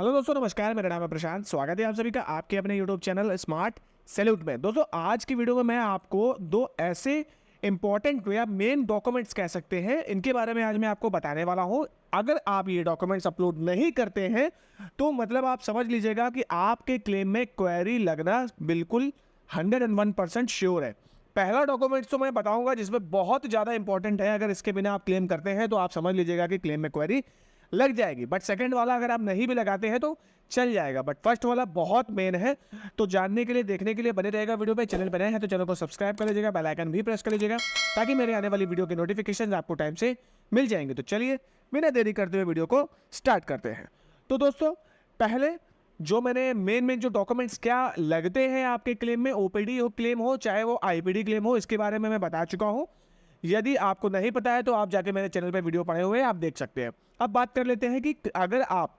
Hello दोस्तों, नमस्कार। मेरा नाम है प्रशांत। स्वागत है आप सभी का आपके अपने यूट्यूब चैनल स्मार्ट सैल्यूट में। दोस्तों, आज की वीडियो में मैं आपको दो ऐसे इंपॉर्टेंट या मेन डॉक्यूमेंट्स कह सकते हैं, इनके बारे में आज मैं आपको बताने वाला हूं। अगर आप ये डॉक्यूमेंट्स अपलोड नहीं करते हैं तो मतलब आप समझ लीजिएगा कि आपके क्लेम में क्वेरी लगना बिल्कुल 101% श्योर है। पहला डॉक्यूमेंट्स तो मैं बताऊंगा जिसमें बहुत ज़्यादा इंपॉर्टेंट है। अगर इसके बिना आप क्लेम करते हैं तो आप समझ लीजिएगा कि क्लेम में क्वेरी लग जाएगी। बट सेकंड वाला अगर आप नहीं भी लगाते हैं तो चल जाएगा, बट फर्स्ट वाला बहुत मेन है। तो जानने के लिए, देखने के लिए बने रहेगा वीडियो पे। चैनल पर नए हैं तो चैनल को सब्सक्राइब कर लीजिएगा, बेल आइकन भी प्रेस कर लीजिएगा ताकि मेरे आने वाली वीडियो के नोटिफिकेशन आपको टाइम से मिल जाएंगे। तो चलिए बिना देरी करते हुए वीडियो को स्टार्ट करते हैं। तो दोस्तों, पहले जो मैंने मेन जो डॉक्यूमेंट्स क्या लगते हैं आपके क्लेम में, ओपीडी हो क्लेम हो चाहे वो आईपीडी क्लेम हो, इसके बारे में मैं बता चुका हूं। यदि आपको नहीं पता है तो आप जाके मेरे चैनल पे वीडियो पड़े हुए हैं, आप देख सकते हैं। अब बात कर लेते हैं कि अगर आप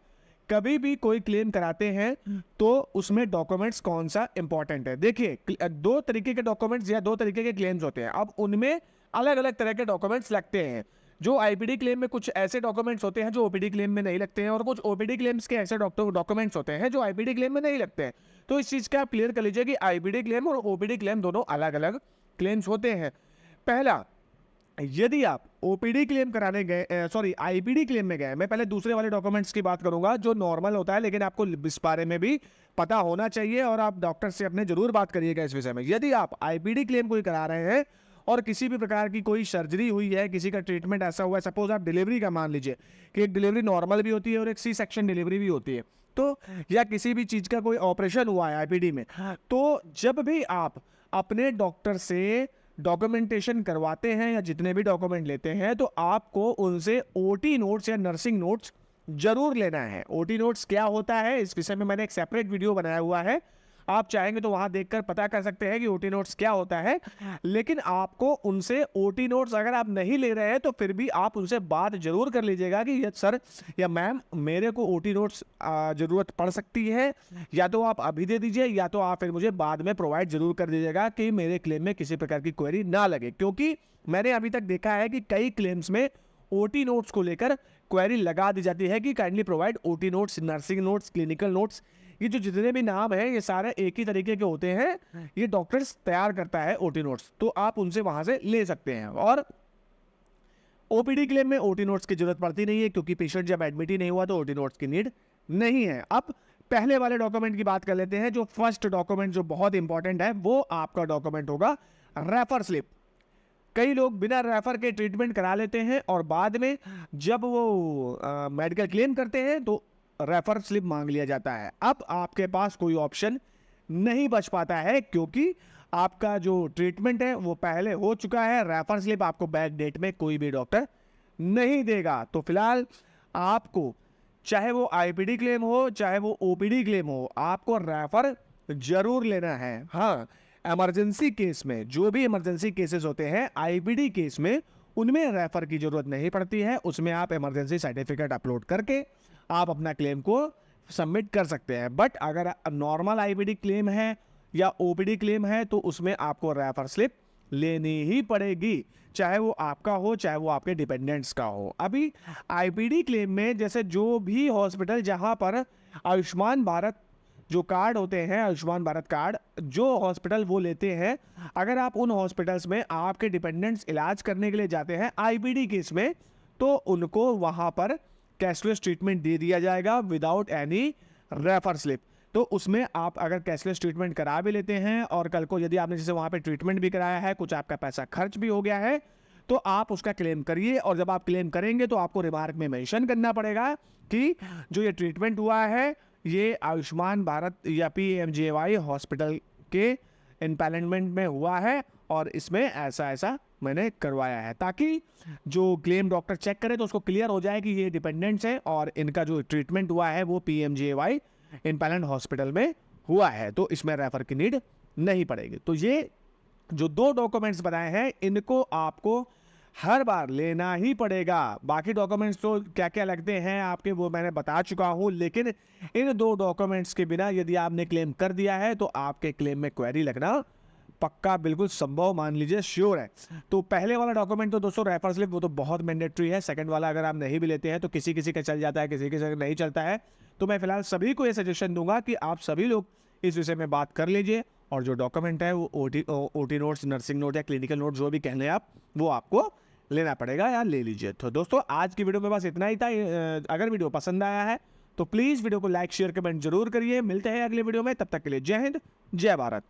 कभी भी कोई क्लेम कराते हैं तो उसमें डॉक्यूमेंट्स कौन सा इंपॉर्टेंट है। देखिए, दो तरीके के डॉक्यूमेंट्स या दो तरीके के क्लेम्स होते हैं। अब उनमें अलग अलग तरह के डॉक्यूमेंट्स लगते हैं। जो आईपीडी क्लेम में कुछ ऐसे डॉक्यूमेंट्स होते हैं जो ओपीडी क्लेम में नहीं लगते हैं, और कुछ ओपीडी क्लेम्स के ऐसे डॉक्यूमेंट्स होते हैं जो आईपीडी क्लेम में नहीं लगते हैं। तो इस चीज़ का आप क्लियर कर लीजिए कि आईपीडी क्लेम और ओपीडी क्लेम दोनों अलग अलग क्लेम्स होते हैं। पहला, यदि आप ओपीडी क्लेम कराने गए, सॉरी आईपीडी क्लेम में गए, मैं पहले दूसरे वाले डॉक्यूमेंट्स की बात करूंगा जो नॉर्मल होता है, लेकिन आपको इस बारे में भी पता होना चाहिए और आप डॉक्टर से अपने जरूर बात करिएगा इस विषय में। यदि आप आईपीडी क्लेम कोई करा रहे हैं और किसी भी प्रकार की कोई सर्जरी हुई है, किसी का ट्रीटमेंट ऐसा हुआ है, सपोज आप डिलीवरी का मान लीजिए कि एक डिलीवरी नॉर्मल भी होती है और एक सी सेक्शन डिलीवरी भी होती है, तो या किसी भी चीज़ का कोई ऑपरेशन हुआ है आईपीडी में, तो जब भी आप अपने डॉक्टर से डॉक्यूमेंटेशन करवाते हैं या जितने भी डॉक्यूमेंट लेते हैं तो आपको उनसे ओटी नोट्स या नर्सिंग नोट्स जरूर लेना है। ओटी नोट्स क्या होता है इस विषय में मैंने एक सेपरेट वीडियो बनाया हुआ है, आप चाहेंगे तो वहां देखकर पता कर सकते हैं कि ओटी नोट्स क्या होता है। लेकिन आपको उनसे ओटी नोट्स अगर आप नहीं ले रहे हैं तो फिर भी आप उनसे बात जरूर कर लीजिएगा कि ये सर या मैम, मेरे को ओटी नोट्स जरूरत पड़ सकती है, या तो आप अभी दे दीजिए या तो आप फिर मुझे बाद में प्रोवाइड जरूर कर दीजिएगा कि मेरे क्लेम में किसी प्रकार की क्वेरी ना लगे। क्योंकि मैंने अभी तक देखा है कि कई क्लेम्स में ओटी नोट्स को लेकर क्वेरी लगा दी जाती है कि kindly provide OT notes, nursing notes, clinical notes. ये जो जितने भी नाम हैं ये सारे एक ही तरीके के होते हैं, ये डॉक्टर्स तैयार करता है ओटी नोट्स, तो आप उनसे वहां से ले सकते हैं। और ओपीडी क्लेम में ओटी नोट्स की जरूरत पड़ती नहीं है क्योंकि पेशेंट जब एडमिट ही नहीं हुआ तो ओटी नोट्स की नीड नहीं है। अब पहले वाले डॉक्यूमेंट की बात कर लेते हैं। जो फर्स्ट डॉक्यूमेंट जो बहुत इंपॉर्टेंट है वो आपका डॉक्यूमेंट होगा रेफर स्लिप। कई लोग बिना रेफर के ट्रीटमेंट करा लेते हैं और बाद में जब वो मेडिकल क्लेम करते हैं तो रेफर स्लिप मांग लिया जाता है। अब आपके पास कोई ऑप्शन नहीं बच पाता है क्योंकि आपका जो ट्रीटमेंट है वो पहले हो चुका है। रेफर स्लिप आपको बैक डेट में कोई भी डॉक्टर नहीं देगा। तो फिलहाल आपको चाहे वो आईपीडी क्लेम हो चाहे वो ओपीडी क्लेम हो, आपको रेफर जरूर लेना है। हाँ, इमरजेंसी केस में, जो भी इमरजेंसी केसेस होते हैं आईपीडी केस में, उनमें रेफर की जरूरत नहीं पड़ती है। उसमें आप इमरजेंसी सर्टिफिकेट अपलोड करके आप अपना क्लेम को सबमिट कर सकते हैं। बट अगर नॉर्मल आईपीडी क्लेम है या ओपीडी क्लेम है तो उसमें आपको रेफर स्लिप लेनी ही पड़ेगी, चाहे वो आपका हो चाहे वो आपके डिपेंडेंट्स का हो। अभी आईपीडी क्लेम में जैसे जो भी हॉस्पिटल जहां पर आयुष्मान भारत जो कार्ड होते हैं, आयुष्मान भारत कार्ड जो हॉस्पिटल वो लेते हैं, अगर आप उन हॉस्पिटल्स में आपके डिपेंडेंट्स इलाज करने के लिए जाते हैं आईपीडी केस में, तो उनको वहां पर कैशलेस ट्रीटमेंट दे दिया जाएगा विदाउट एनी रेफर स्लिप। तो उसमें आप अगर कैशलेस ट्रीटमेंट करा भी लेते हैं और कल को यदि आपने जैसे वहाँ पे ट्रीटमेंट भी कराया है, कुछ आपका पैसा खर्च भी हो गया है, तो आप उसका क्लेम करिए। और जब आप क्लेम करेंगे तो आपको रिमार्क में मेंशन करना पड़ेगा कि जो ये ट्रीटमेंट हुआ है ये आयुष्मान भारत या पीएमजेवाई हॉस्पिटल के इम्पैनलमेंट में हुआ है और इसमें ऐसा ऐसा मैंने करवाया है, ताकि जो क्लेम डॉक्टर चेक करे तो उसको क्लियर हो जाए कि ये डिपेंडेंट्स हैं और इनका जो ट्रीटमेंट हुआ है वो पीएमजेवाई इम्पैनल्ड हॉस्पिटल में हुआ है, तो इसमें रेफर की नीड नहीं पड़ेगी। तो ये जो दो डॉक्यूमेंट्स बनाए हैं इनको आपको हर बार लेना ही पड़ेगा। बाकी डॉक्यूमेंट्स तो क्या क्या लगते हैं आपके वो मैंने बता चुका हूं, लेकिन इन दो डॉक्यूमेंट्स के बिना यदि आपने क्लेम कर दिया है तो आपके क्लेम में क्वेरी लगना पक्का, बिल्कुल संभव, मान लीजिए श्योर है। तो पहले वाला डॉक्यूमेंट तो दोस्तों रेफर स्लिप, वो तो बहुत मैंडेटरी है। सेकंड वाला अगर आप नहीं भी लेते हैं तो किसी किसी का चल जाता है, किसी किसी का नहीं चलता है, तो मैं फिलहाल सभी को ये सजेशन दूंगा कि आप सभी लोग इस विषय में बात कर लीजिए, और जो डॉक्यूमेंट है वो ओटी नोट्स, नर्सिंग नोट या क्लिनिकल नोट जो भी कह लें आप, वो आपको लेना पड़ेगा या ले लीजिए। तो दोस्तों आज की वीडियो में बस इतना ही था। अगर वीडियो पसंद आया है तो प्लीज़ वीडियो को लाइक शेयर कमेंट जरूर करिए। मिलते हैं अगले वीडियो में, तब तक के लिए जय हिंद जय भारत।